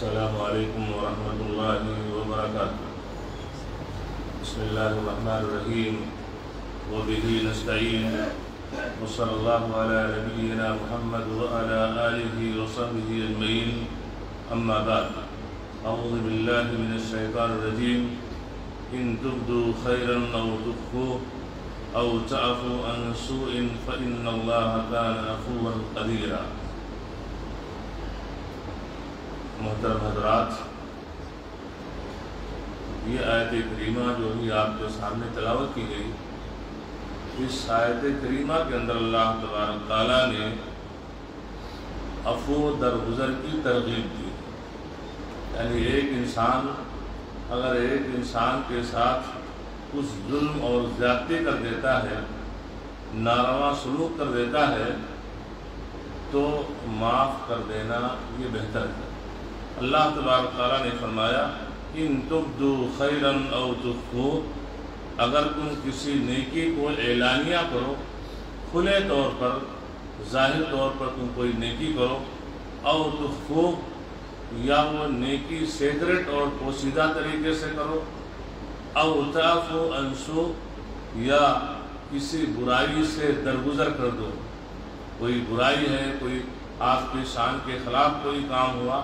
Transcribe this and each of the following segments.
السلام علیکم ورحمۃ اللہ وبرکاتہ۔ بسم اللہ الرحمن الرحیم وبہ نستعین وصلی اللہ علی نبینا محمد وعلی آلہ وصحبہ اجمعین، اما بعد، اعوذ باللہ من الشیطان الرجیم۔ ان تبدوا خیرا او تخفوہ او تعفوا عن سوء فإن اللہ کان عفوا قدیرا۔ محترم حضرات، یہ آیت کریمہ جو بھی آپ کے سامنے تلاوت کی گئی، اس آیت کریمہ کے اندر اللہ تبارک تعالیٰ نے عفو درگزر کی ترغیب دی۔ یعنی ایک انسان اگر ایک انسان کے ساتھ کچھ ظلم اور زیادتی کر دیتا ہے، ناروا سلوک کر دیتا ہے، تو معاف کر دینا یہ بہتر ہے۔ اللہ تبارک تعالیٰ نے فرمایا ان تبدوا خیرا او تخفوہ، اگر تم کسی نیکی کو اعلانیہ کرو، کھلے طور پر ظاہر طور پر تم کوئی نیکی کرو، او تخفوہ یا وہ نیکی سیکرٹ اور پوشیدہ طریقے سے کرو، او تعفوا عن سوء یا کسی برائی سے درگزر کر دو۔ کوئی برائی ہے، کوئی آپ کی شان کے خلاف کوئی کام ہوا،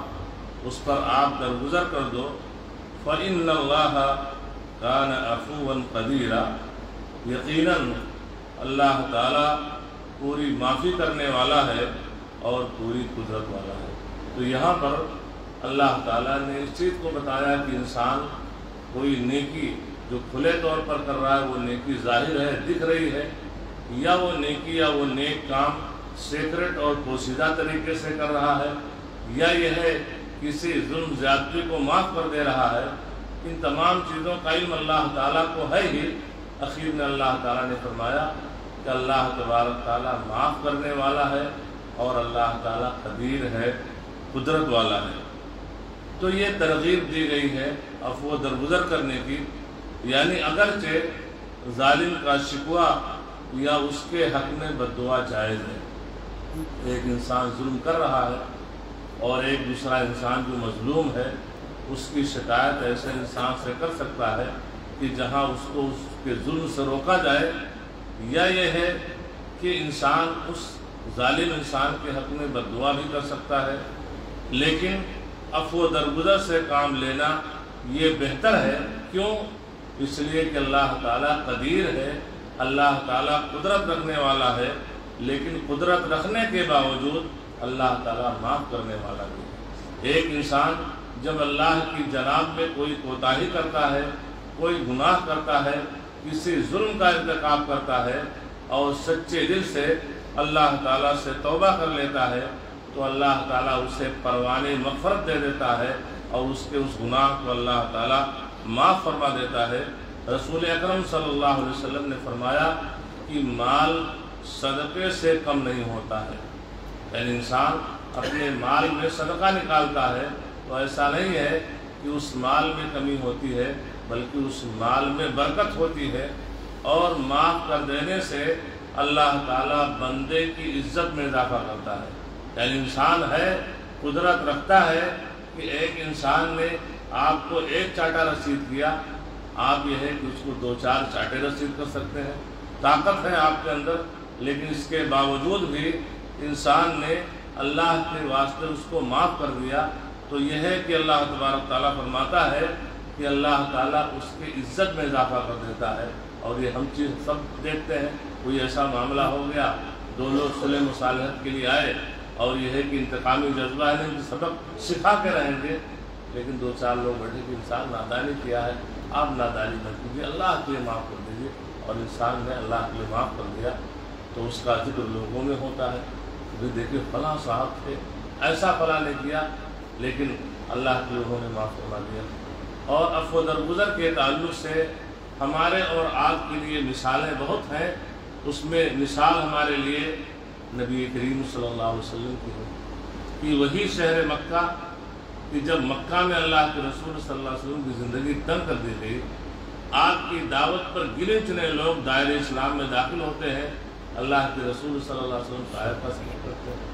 اس پر آپ درگزر کر دو، فإن اللہ کان عفوا قدیرا، یقیناً اللہ تعالیٰ پوری معافی کرنے والا ہے اور پوری قدرت والا ہے۔ تو یہاں پر اللہ تعالیٰ نے اس چیز کو بتایا کہ انسان کوئی نیکی جو کھلے طور پر کر رہا ہے، وہ نیکی ظاہر ہے، دکھ رہی ہے، یا وہ نیکی یا وہ نیک کام سیکرٹ اور پوشیدہ طریقے سے کر رہا ہے، یا یہ ہے کسی ظلم زیادتی کو معاف کر دے رہا ہے، ان تمام چیزوں کا علم اللہ تعالیٰ کو ہے ہی۔ اخیر میں اللہ تعالیٰ نے فرمایا کہ اللہ تبارک تعالیٰ معاف کرنے والا ہے اور اللہ تعالیٰ قدیر ہے، قدرت والا ہے۔ تو یہ ترغیب دی گئی ہے عفو درگزر کرنے کی، یعنی اگرچہ ظالم کا شکوہ یا اس کے حق میں بد دعا جائز ہے۔ ایک انسان ظلم کر رہا ہے اور ایک دوسرا انسان جو مظلوم ہے، اس کی شکایت ایسے انسان سے کر سکتا ہے کہ جہاں اس کو اس کے ظلم سے روکا جائے، یا یہ ہے کہ انسان اس ظالم انسان کے حق میں بد دعا بھی کر سکتا ہے، لیکن عفو درگزر سے کام لینا یہ بہتر ہے۔ کیوں؟ اس لیے کہ اللہ تعالیٰ قدیر ہے، اللہ تعالیٰ قدرت رکھنے والا ہے، لیکن قدرت رکھنے کے باوجود اللہ تعالیٰ معاف کرنے والا بھی ہے۔ ایک انسان جب اللہ کی جناب میں کوئی کوتاہی کرتا ہے، کوئی گناہ کرتا ہے، کسی ظلم کا ارتکاب کرتا ہے اور سچے دل سے اللہ تعالیٰ سے توبہ کر لیتا ہے، تو اللہ تعالیٰ اسے پروانِ مغفرت دے دیتا ہے اور اس کے اس گناہ کو اللہ تعالیٰ معاف فرما دیتا ہے۔ رسول اکرم صلی اللہ علیہ وسلم نے فرمایا کہ مال صدقے سے کم نہیں ہوتا ہے۔ یعنی انسان اپنے مال میں صدقہ نکالتا ہے تو ایسا نہیں ہے کہ اس مال میں کمی ہوتی ہے، بلکہ اس مال میں برکت ہوتی ہے، اور معاف کر دینے سے اللہ تعالیٰ بندے کی عزت میں اضافہ کرتا ہے۔ یعنی انسان ہے، قدرت رکھتا ہے کہ ایک انسان نے آپ کو ایک چاٹا رسید کیا، آپ یہ ہے کہ اس کو 2-4 چاٹے رسید کر سکتے ہیں، طاقت ہے آپ کے اندر، لیکن اس کے باوجود بھی انسان نے اللہ کے واسطے اس کو معاف کر دیا۔ تو یہ ہے کہ اللہ تبارک تعالیٰ فرماتا ہے کہ اللہ تعالیٰ اس کی عزت میں اضافہ کر دیتا ہے۔ اور یہ ہم چیز سب دیکھتے ہیں، کوئی ایسا معاملہ ہو گیا، 2 لوگ صلح مصالحت کے لیے آئے اور یہ ہے کہ انتقامی جذبہ ہے، نہیں سبق سکھا کے رہیں گے، لیکن 2-4 لوگ بیٹھے کہ انسان نادانی کیا ہے، آپ نادانی مت کیجیے، اللہ کے لیے معاف کر دیجیے، اور انسان نے اللہ کے لیے معاف کر دیا تو اس کا ذکر لوگوں میں ہوتا ہے۔ دیکھیے فلاں صاحب تھے، ایسا فلاں نے کیا، لیکن اللہ کے لوگوں نے معاف فرما دیا۔ اور عفو درگزر کے تعلق سے ہمارے اور آپ کے لیے مثالیں بہت ہیں۔ اس میں مثال ہمارے لیے نبی کریم صلی اللہ علیہ وسلم کی ہے کہ وہی شہر مکہ کہ جب مکہ میں اللہ کے رسول صلی اللہ علیہ وسلم کی زندگی تنگ کر دی گئی، آپ کی دعوت پر گنے چنے لوگ دائرہ اسلام میں داخل ہوتے ہیں، اللہ کے رسول صلی اللہ علیہ وسلم طائف کا سفر کرتے ہیں،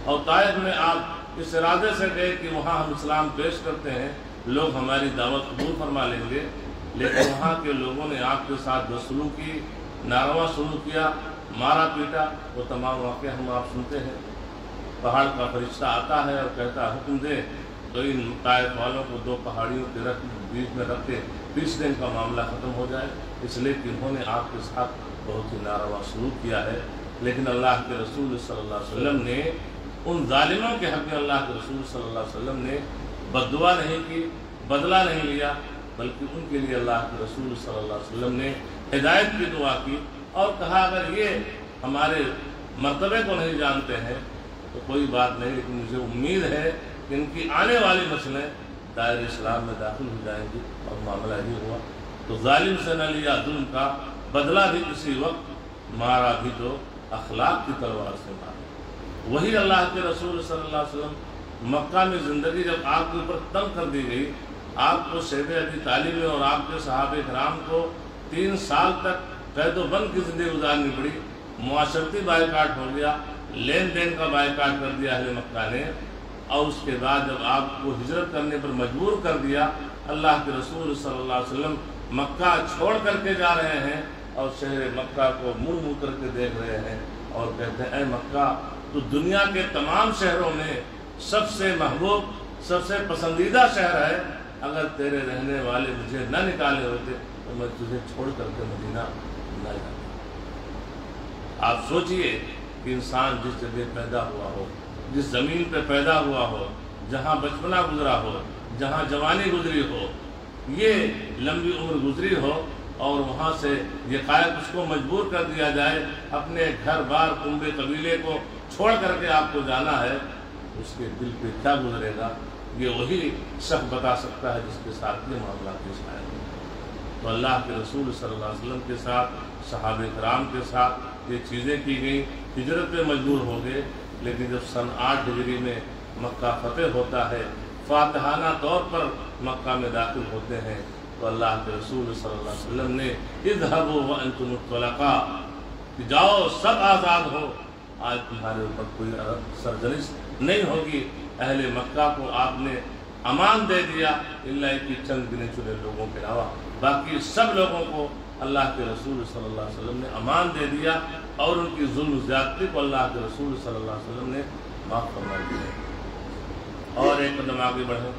اور طائف میں آپ اس ارادے سے گئے کہ وہاں ہم اسلام پیش کرتے ہیں، لوگ ہماری دعوت قبول فرما لیں گے، لیکن وہاں کے لوگوں نے آپ کے ساتھ بدسلوکی کی، ناروا سلوک کیا، مارا پیٹا۔ وہ تمام واقعے ہم آپ سنتے ہیں۔ پہاڑ کا فرشتہ آتا ہے اور کہتا ہے حکم دے، تو ان طائف والوں کو 2 پہاڑیوں کے بیچ میں رکھ کے 20 دن کا معاملہ ختم ہو جائے، اس لیے کہ انہوں نے آپ کے ساتھ بہت ہی ناروا سلوک کیا ہے۔ لیکن اللہ کے رسول صلی اللہ علیہ وسلم نے ان ظالموں کے حق میں اللہ کے رسول صلی اللہ علیہ وسلم نے بد دعا نہیں کی، بدلہ نہیں لیا، بلکہ ان کے لیے اللہ کے رسول صلی اللہ علیہ وسلم نے ہدایت کی دعا کی اور کہا اگر یہ ہمارے مرتبے کو نہیں جانتے ہیں تو کوئی بات نہیں، لیکن مجھے امید ہے کہ ان کی آنے والی نسلیں دائرۂ اسلام میں داخل ہو جائیں گی۔ اور معاملہ ہی ہوا۔ تو ظالم سے نہ لیا ظلم کا بدلہ بھی کسی وقت، مارا بھی تو اخلاق کی تلوار سے مارا۔ وہی اللہ کے رسول صلی اللہ علیہ وسلم مکہ میں زندگی جب آپ کے اوپر تنگ کر دی گئی، آپ کو شیب ابی طالب اور آپ کے صحابہ کرام کو 3 سال تک قید و بند کی زندگی گزارنی پڑی، معاشرتی بائیکاٹ ہو گیا، لین دین کا بائیکاٹ کر دیا اہل مکہ نے، اور اس کے بعد جب آپ کو ہجرت کرنے پر مجبور کر دیا، اللہ کے رسول صلی اللہ علیہ وسلم مکہ چھوڑ کر کے جا رہے ہیں اور شہر مکہ کو منہ منہ کر کے دیکھ رہے ہیں اور کہتے ہیں اے مکہ تو دنیا کے تمام شہروں میں سب سے محبوب، سب سے پسندیدہ شہر ہے، اگر تیرے رہنے والے مجھے نہ نکالے ہوتے تو میں تجھے چھوڑ کر کے مدینہ نہ جاتا۔ آپ سوچئے کہ انسان جس جگہ پیدا ہوا ہو، جس زمین پہ پیدا ہوا ہو، جہاں بچپنا گزرا ہو، جہاں جوانی گزری ہو، یہ لمبی عمر گزری ہو، اور وہاں سے یہ قائد اس کو مجبور کر دیا جائے اپنے گھر بار کنبے قبیلے کو چھوڑ کر کے آپ کو جانا ہے، اس کے دل پہ کیا گزرے گا، یہ وہی شخص بتا سکتا ہے جس کے ساتھ یہ معاملہ پیش آیا۔ تو اللہ کے رسول صلی اللہ علیہ وسلم کے ساتھ، صحابہ کرام کے ساتھ یہ چیزیں کی گئیں، ہجرت پہ مجبور ہو گئے، لیکن جب سن 8 ہجری میں مکہ فتح ہوتا ہے، فاتحانہ طور پر مکہ میں داخل ہوتے ہیں، تو اللہ کے رسول صلی اللہ علیہ وسلم نے اذهبوا وانتم الطلقاء کہ جاؤ سب آزاد ہو، آج تمہارے اوپر کوئی سرزنش نہیں ہوگی۔ اہل مکہ کو آپ نے امان دے دیا الا کہ چند گنے چنے لوگوں کے علاوہ، باقی سب لوگوں کو اللہ کے رسول صلی اللہ علیہ وسلم نے امان دے دیا، اور ان کی ظلم زیادتی کو اللہ کے رسول صلی اللہ علیہ وسلم نے معاف فرما دیا۔ اور ایک قدم آگے بڑھیں،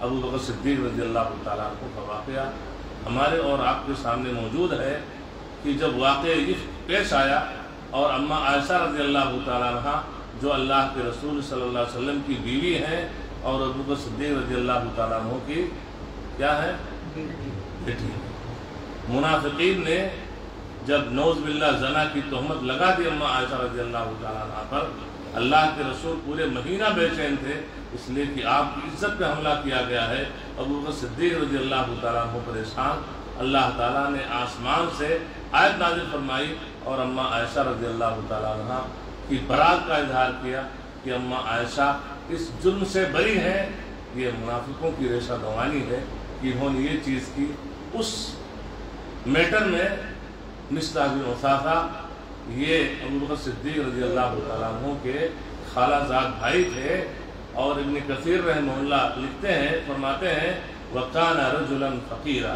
ابو بکر صدیق رضی اللہ تعالیٰ عنہ کا واقعہ ہمارے اور آپ کے سامنے موجود ہے کہ جب واقعہ عفق پیش آیا اور اماں عائشہ رضی اللہ تعالیٰ عنہ جو اللہ کے رسول صلی اللہ علیہ وسلم کی بیوی ہیں اور ابو بکر صدیق رضی اللہ تعالیٰ عنہ کی کیا ہے بیٹی، منافقین نے جب نعوذ باللہ زنا کی تہمت لگا دی اماں عائشہ رضی اللہ تعالیٰ عنہ پر، اللہ کے رسول پورے مہینہ بے چین تھے، اس لیے کہ آپ کی عزت پہ حملہ کیا گیا ہے۔ ابو بکر صدیق رضی اللہ تعالیٰ عنہ پریشان، اللہ تعالیٰ نے آسمان سے آیت نازل فرمائی اور اماں عائشہ رضی اللہ تعالیٰ عنہ کی برات کا اظہار کیا کہ اماں عائشہ اس جرم سے بری ہے، یہ منافقوں کی ریشہ دوانی ہے کہ انہوں نے یہ چیز کی۔ اس میٹر میں مصطح بن اثاثہ یہ ابو بکر صدیق رضی اللہ تعالیٰ عنہ کے خالہ زاد بھائی تھے، اور ابن کثیر رحمہ اللہ لکھتے ہیں، فرماتے ہیں وَكَانَ رَجُلًا فَقِيرًا،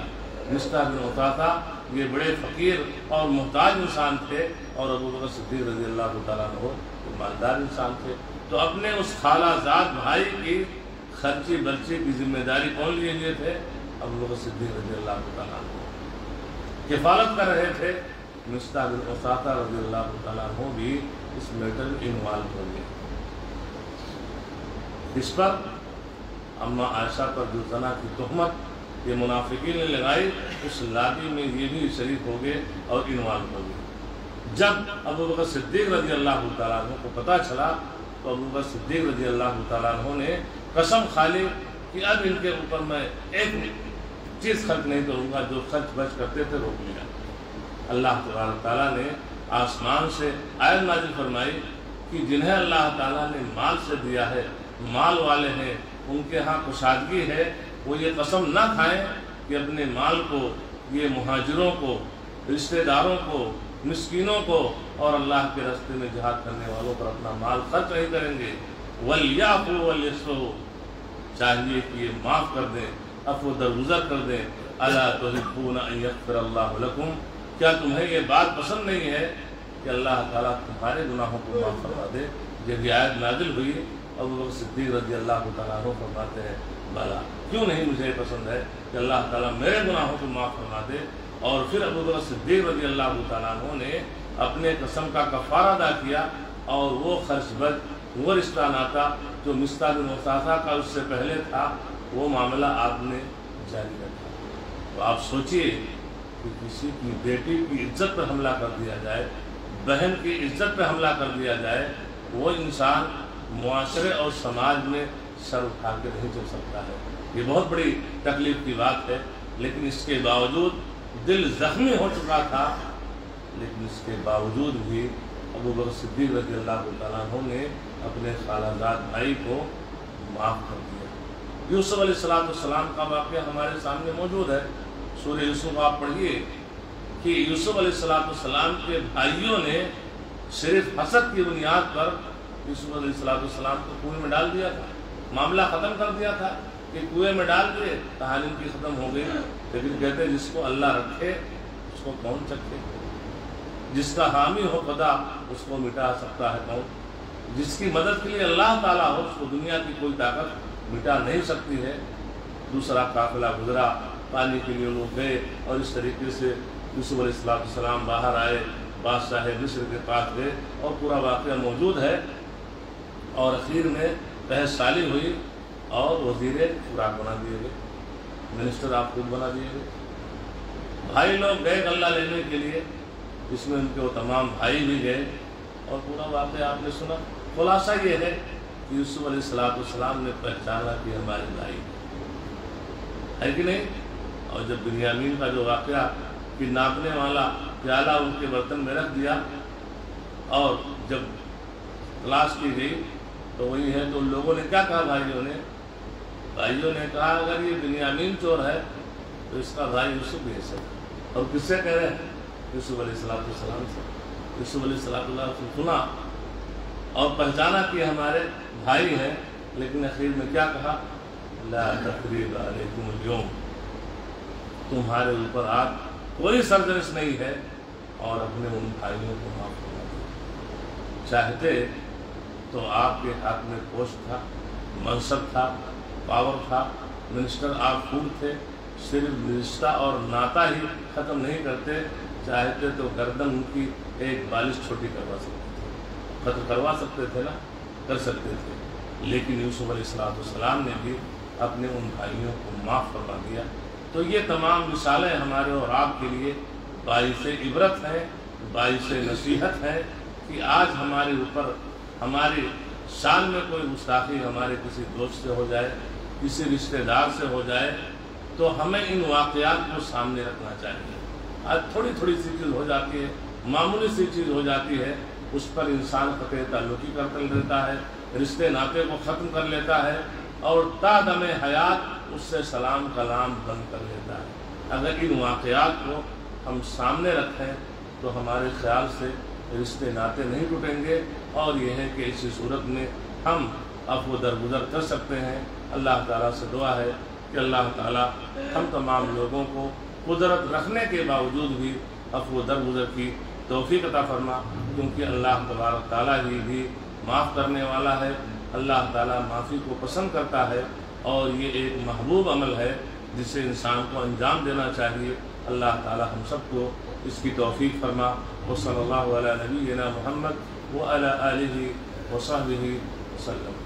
مصطح بن اثاثہ یہ بڑے فقیر اور محتاج انسان تھے، اور ابو بکر صدیق رضی اللہ تعالیٰ عنہ مالدار انسان تھے۔ تو اپنے اس خالہ زاد بھائی کی خرچی برچی کی ذمہ داری کون لیے ہوئے تھے؟ ابو بکر صدیق رضی اللہ تعالیٰ عنہ کفالت کر رہے تھے۔ مصطح بن اثاثہ رضی اللہ تعالیٰ عنہ بھی اس میٹر میں انوالو ہو گئے۔ اس پر اماں عائشہ پر جو زنا کی تہمت یہ منافقین نے لگائی، اس لابی میں یہ بھی شریک ہو گئے اور انوالو ہو گئے۔ جب ابو بکر صدیق رضی اللہ تعالیٰ عنہ کو پتہ چلا تو ابو بکر صدیق رضی اللہ تعالیٰ عنہ نے قسم کھا لی کہ اب ان کے اوپر میں ایک چیز خرچ نہیں کروں گا، جو خرچ بچ کرتے تھے روک لیا۔ اللہ تبارک تعالیٰ نے آسمان سے آیت نازل فرمائی کہ جنہیں اللہ تعالیٰ نے مال سے دیا ہے، مال والے ہیں، ان کے ہاں کشادگی ہے، وہ یہ قسم نہ کھائیں کہ اپنے مال کو یہ مہاجروں کو، رشتہ داروں کو، مسکینوں کو اور اللہ کے راستے میں جہاد کرنے والوں پر اپنا مال خرچ نہیں کریں گے۔ وَلْيَعْفُوا وَلْيَصْفَحُوا، چاہیے کہ یہ معاف کر دیں، عفو درگزر کر دیں۔ أَلَا تُحِبُّونَ أَن يَغْفِرَ اللَّهُ لَكُمْ، کیا تمہیں یہ بات پسند نہیں ہے کہ اللہ تعالیٰ تمہارے گناہوں کو معاف فرما دے؟ جب یہ آیت نازل ہوئی، ابوبکر صدیق رضی اللہ تعالیٰ عنہ فرماتے ہیں بھلا کیوں نہیں مجھے پسند ہے کہ اللہ تعالیٰ میرے گناہوں کو معاف فرما دے۔ اور پھر ابوبکر صدیق رضی اللہ تعالیٰ عنہ نے اپنے قسم کا کفارہ ادا کیا، اور وہ خرچ بد، وہ رشتہ ناتا جو مصطح بن وثاثہ کا اس سے پہلے تھا، وہ معاملہ آپ نے جاری رکھا۔ تو آپ سوچئے کہ کسی کی بیٹی کی عزت پر حملہ کر دیا جائے، بہن کی عزت پہ حملہ کر دیا جائے، وہ انسان معاشرے اور سماج میں سر اٹھا کے نہیں چل سکتا ہے۔ یہ بہت بڑی تکلیف کی بات ہے، لیکن اس کے باوجود دل زخمی ہو چکا تھا، لیکن اس کے باوجود بھی ابوبکر صدیق رضی اللہ تعالیٰ عنہ نے اپنے خالہ زاد بھائی کو معاف کر دیا۔ یوسف علیہ السلام کا واقعہ ہمارے سامنے موجود ہے۔ سورہ یوسف آپ پڑھیے کہ یوسف علیہ السلام کے بھائیوں نے صرف حسد کی بنیاد پر یوسف علیہ السلام کو کنویں میں ڈال دیا تھا، معاملہ ختم کر دیا تھا کہ کنویں میں ڈال دیے، کہانی کی ختم ہو گئی۔ لیکن کہتے ہیں جس کو اللہ رکھے اس کو کون چکھے، جس کا حامی ہو خدا اس کو مٹا سکتا ہے کون، جس کی مدد کے لیے اللہ تعالیٰ ہو اس کو دنیا کی کوئی طاقت مٹا نہیں سکتی ہے۔ دوسرا قافلہ گزرا، پانی کے لیے لوگ گئے، اور اس طریقے سے یوسف علیہ السلام باہر آئے، بادشاہ مصر کے پاس گئے، اور پورا واقعہ موجود ہے۔ اور اخیر میں بحث سالی ہوئی اور وزیر خوراک بنا دیے گئے، منسٹر آپ خود بنا دیے گئے۔ بھائی لوگ گئے غلہ لینے کے لیے، اس میں ان کے وہ تمام بھائی بھی گئے، اور پورا واقعہ آپ نے سنا۔ خلاصہ یہ ہے کہ یوسف علیہ السلام نے پہچانا کہ ہمارے بھائی ہے کہ نہیں۔ اور جب بنیامین کا جو واقعہ کہ ناپنے والا پیالہ ان کے برتن میں رکھ دیا، اور جب تلاش کی گئی تو وہی ہے، تو لوگوں نے کیا کہا، بھائیوں نے کہا اگر یہ بنیامین چور ہے تو اس کا بھائی یوسف بھی ایسا ہے۔ اور کس سے کہہ رہے ہیں؟ یوسف علیہ السلام سے۔ یوسف علیہ السلام سے سنا اور پہچانا کہ ہمارے بھائی ہیں، لیکن اخیر میں کیا کہا، لا تثریب علیکم اليوم، تمہارے اوپر آج کوئی سرزنش نہیں ہے، اور اپنے ان بھائیوں کو معاف کرنا دیا۔ چاہتے تو آپ کے ہاتھ میں پوسٹ تھا، منصب تھا، پاور تھا، منسٹر آپ خود تھے، صرف رشتہ اور ناتا ہی ختم نہیں کرتے، چاہتے تو گردن ان کی ایک بالش چھوٹی کروا سکتے تھے، ختم کروا سکتے تھے نا، کر سکتے تھے۔ لیکن یوسف علیہ السلام نے بھی اپنے ان بھائیوں کو معاف کروا دیا۔ تو یہ تمام مثالیں ہمارے اور آپ کے لیے باعث عبرت ہیں، باعث نصیحت ہیں کہ آج ہمارے اوپر ہماری شان میں کوئی گستاخی ہمارے کسی دوست سے ہو جائے، کسی رشتہ دار سے ہو جائے، تو ہمیں ان واقعات کو سامنے رکھنا چاہیے۔ آج تھوڑی سی چیز ہو جاتی ہے، معمولی سی چیز ہو جاتی ہے، اس پر انسان قطع تعلقی کر لیتا ہے، رشتے ناطے کو ختم کر لیتا ہے، اور تا دم حیات اس سے سلام کلام بند کر لیتا ہے۔ اگر ان واقعات کو ہم سامنے رکھیں تو ہمارے خیال سے رشتے ناطے نہیں ٹوٹیں گے، اور یہ ہے کہ اسی صورت میں ہم عفو درگزر کر سکتے ہیں۔ اللہ تعالیٰ سے دعا ہے کہ اللہ تعالیٰ ہم تمام لوگوں کو قدرت رکھنے کے باوجود بھی عفو درگزر کی توفیق عطا فرما، کیونکہ اللہ تبارک تعالیٰ ہی بھی معاف کرنے والا ہے۔ اللہ تعالیٰ معافی کو پسند کرتا ہے، اور یہ ایک محبوب عمل ہے جسے انسان کو انجام دینا چاہیے۔ اللہ تعالیٰ ہم سب کو اس کی توفیق فرما۔ وصلی اللہ علی نبینا محمد وعلی آلہ وصحبہ وسلم۔